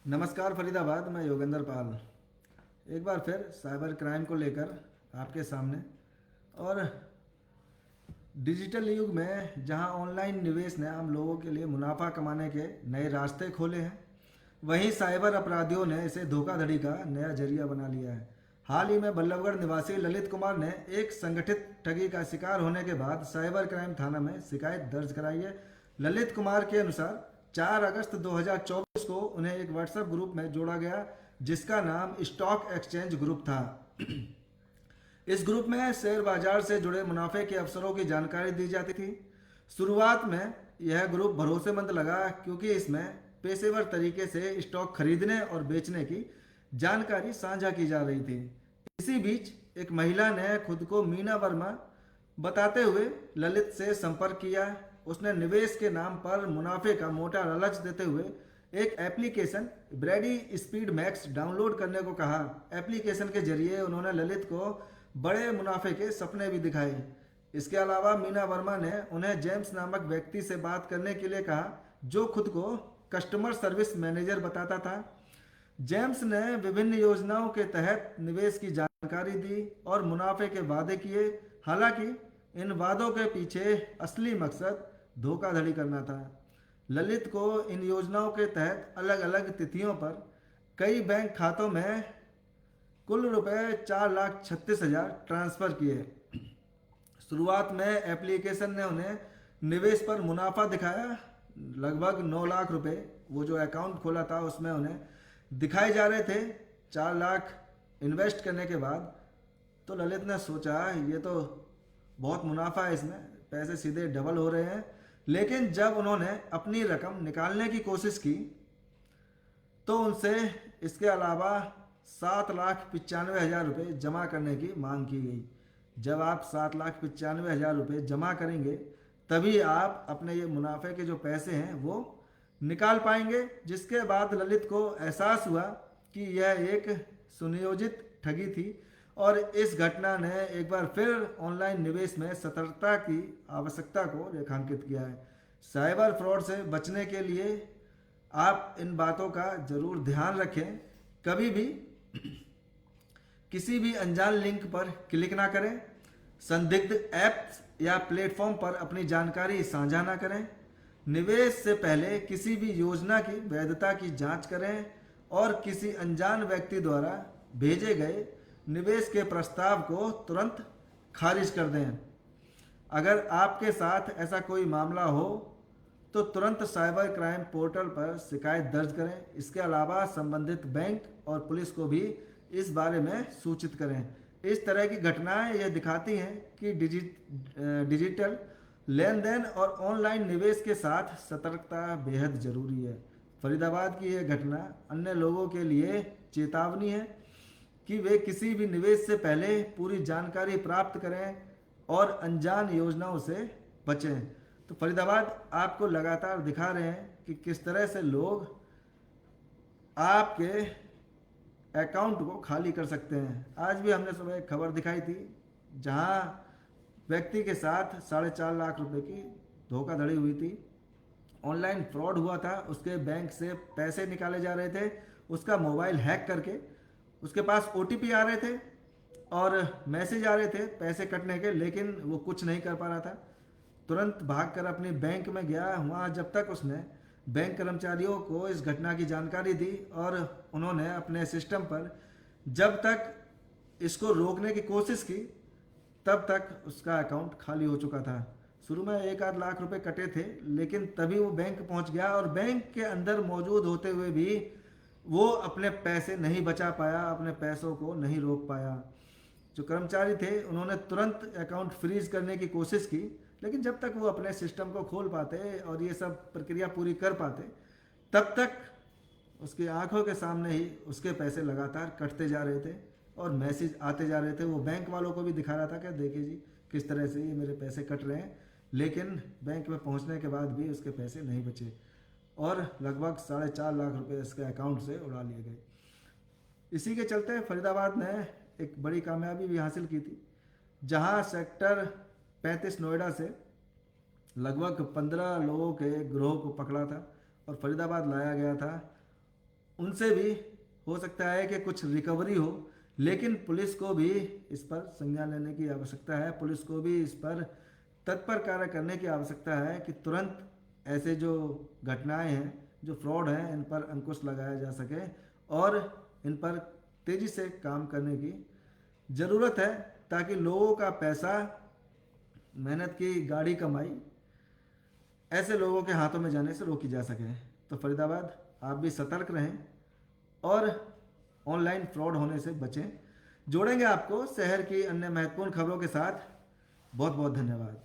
नमस्कार फरीदाबाद, मैं योगेंद्र पाल एक बार फिर साइबर क्राइम को लेकर आपके सामने। और डिजिटल युग में जहां ऑनलाइन निवेश ने आम लोगों के लिए मुनाफा कमाने के नए रास्ते खोले हैं, वहीं साइबर अपराधियों ने इसे धोखाधड़ी का नया जरिया बना लिया है। हाल ही में बल्लभगढ़ निवासी ललित कुमार ने एक संगठित ठगी का शिकार होने के बाद साइबर क्राइम थाना में शिकायत दर्ज कराई है। ललित कुमार के अनुसार 4 अगस्त 2024 को उन्हें एक व्हाट्सएप ग्रुप में जोड़ा गया, जिसका नाम स्टॉक एक्सचेंज ग्रुप था। इस ग्रुप में शेयर बाजार से जुड़े मुनाफे के अवसरों की जानकारी दी जाती थी। शुरुआत में यह ग्रुप भरोसेमंद लगा क्योंकि इसमें पेशेवर तरीके से स्टॉक खरीदने और बेचने की जानकारी साझा की जा रही थी। इसी बीच एक महिला ने खुद को मीना वर्मा बताते हुए ललित से संपर्क किया। उसने निवेश के नाम पर मुनाफे का मोटा लालच देते हुए एक एप्लीकेशन ब्रेडी स्पीड मैक्स डाउनलोड करने को कहा। एप्लीकेशन के जरिए उन्होंने ललित को बड़े मुनाफे के सपने भी दिखाए। इसके अलावा मीना वर्मा ने उन्हें जेम्स नामक व्यक्ति से बात करने के लिए कहा, जो खुद को कस्टमर सर्विस मैनेजर बताता था। जेम्स ने विभिन्न योजनाओं के तहत निवेश की जानकारी दी और मुनाफे के वादे किए। हालांकि इन वादों के पीछे असली मकसद धोखाधड़ी करना था। ललित को इन योजनाओं के तहत अलग अलग तिथियों पर कई बैंक खातों में कुल रुपए 4,36,000 ट्रांसफ़र किए। शुरुआत में एप्लीकेशन ने उन्हें निवेश पर मुनाफा दिखाया, लगभग 9 लाख रुपए। वो जो अकाउंट खोला था उसमें उन्हें दिखाए जा रहे थे 4 लाख। इन्वेस्ट करने के बाद तो ललित ने सोचा ये तो बहुत मुनाफा है, इसमें पैसे सीधे डबल हो रहे हैं। लेकिन जब उन्होंने अपनी रकम निकालने की कोशिश की तो उनसे इसके अलावा 7,95,000 रुपये जमा करने की मांग की गई। जब आप 7,95,000 रुपये जमा करेंगे तभी आप अपने ये मुनाफे के जो पैसे हैं वो निकाल पाएंगे। जिसके बाद ललित को एहसास हुआ कि यह एक सुनियोजित ठगी थी और इस घटना ने एक बार फिर ऑनलाइन निवेश में सतर्कता की आवश्यकता को रेखांकित किया है। साइबर फ्रॉड से बचने के लिए आप इन बातों का जरूर ध्यान रखें। कभी भी किसी भी अनजान लिंक पर क्लिक ना करें। संदिग्ध ऐप्स या प्लेटफॉर्म पर अपनी जानकारी साझा ना करें। निवेश से पहले किसी भी योजना की वैधता की जांच करें और किसी अनजान व्यक्ति द्वारा भेजे गए निवेश के प्रस्ताव को तुरंत खारिज कर दें। अगर आपके साथ ऐसा कोई मामला हो तो तुरंत साइबर क्राइम पोर्टल पर शिकायत दर्ज करें। इसके अलावा संबंधित बैंक और पुलिस को भी इस बारे में सूचित करें। इस तरह की घटनाएं यह दिखाती हैं कि डिजिटल लेन देन और ऑनलाइन निवेश के साथ सतर्कता बेहद ज़रूरी है। फरीदाबाद की यह घटना अन्य लोगों के लिए चेतावनी है कि वे किसी भी निवेश से पहले पूरी जानकारी प्राप्त करें और अनजान योजनाओं से बचें। तो फरीदाबाद आपको लगातार दिखा रहे हैं कि किस तरह से लोग आपके अकाउंट को खाली कर सकते हैं। आज भी हमने सुबह एक खबर दिखाई थी जहां व्यक्ति के साथ 4.5 लाख रुपए की धोखाधड़ी हुई थी। ऑनलाइन फ्रॉड हुआ था, उसके बैंक से पैसे निकाले जा रहे थे, उसका मोबाइल हैक करके उसके पास ओटीपी आ रहे थे और मैसेज आ रहे थे पैसे कटने के, लेकिन वो कुछ नहीं कर पा रहा था। तुरंत भागकर अपने बैंक में गया। वहाँ जब तक उसने बैंक कर्मचारियों को इस घटना की जानकारी दी और उन्होंने अपने सिस्टम पर जब तक इसको रोकने की कोशिश की तब तक उसका अकाउंट खाली हो चुका था। शुरू में 1 आध लाख रुपए कटे थे, लेकिन तभी वो बैंक पहुंच गया और बैंक के अंदर मौजूद होते हुए भी वो अपने पैसे नहीं बचा पाया, अपने पैसों को नहीं रोक पाया। जो कर्मचारी थे उन्होंने तुरंत अकाउंट फ्रीज करने की कोशिश की, लेकिन जब तक वो अपने सिस्टम को खोल पाते और ये सब प्रक्रिया पूरी कर पाते तब तक उसकी आंखों के सामने ही उसके पैसे लगातार कटते जा रहे थे और मैसेज आते जा रहे थे। वो बैंक वालों को भी दिखा रहा था कि देखिए जी किस तरह से ये मेरे पैसे कट रहे हैं, लेकिन बैंक में पहुंचने के बाद भी उसके पैसे नहीं बचे और लगभग 4.5 लाख रुपए इसके अकाउंट से उड़ा लिए गए। इसी के चलते फरीदाबाद ने एक बड़ी कामयाबी भी हासिल की थी, जहां सेक्टर 35 नोएडा से लगभग 15 लोगों के गिरोह को पकड़ा था और फरीदाबाद लाया गया था। उनसे भी हो सकता है कि कुछ रिकवरी हो, लेकिन पुलिस को भी इस पर संज्ञान लेने की आवश्यकता है। पुलिस को भी इस पर तत्पर कार्य करने की आवश्यकता है कि तुरंत ऐसे जो घटनाएं हैं, जो फ्रॉड हैं, इन पर अंकुश लगाया जा सके और इन पर तेज़ी से काम करने की ज़रूरत है, ताकि लोगों का पैसा, मेहनत की गाड़ी कमाई ऐसे लोगों के हाथों में जाने से रोकी जा सके। तो फरीदाबाद, आप भी सतर्क रहें और ऑनलाइन फ्रॉड होने से बचें। जोड़ेंगे आपको शहर की अन्य महत्वपूर्ण खबरों के साथ। बहुत बहुत धन्यवाद।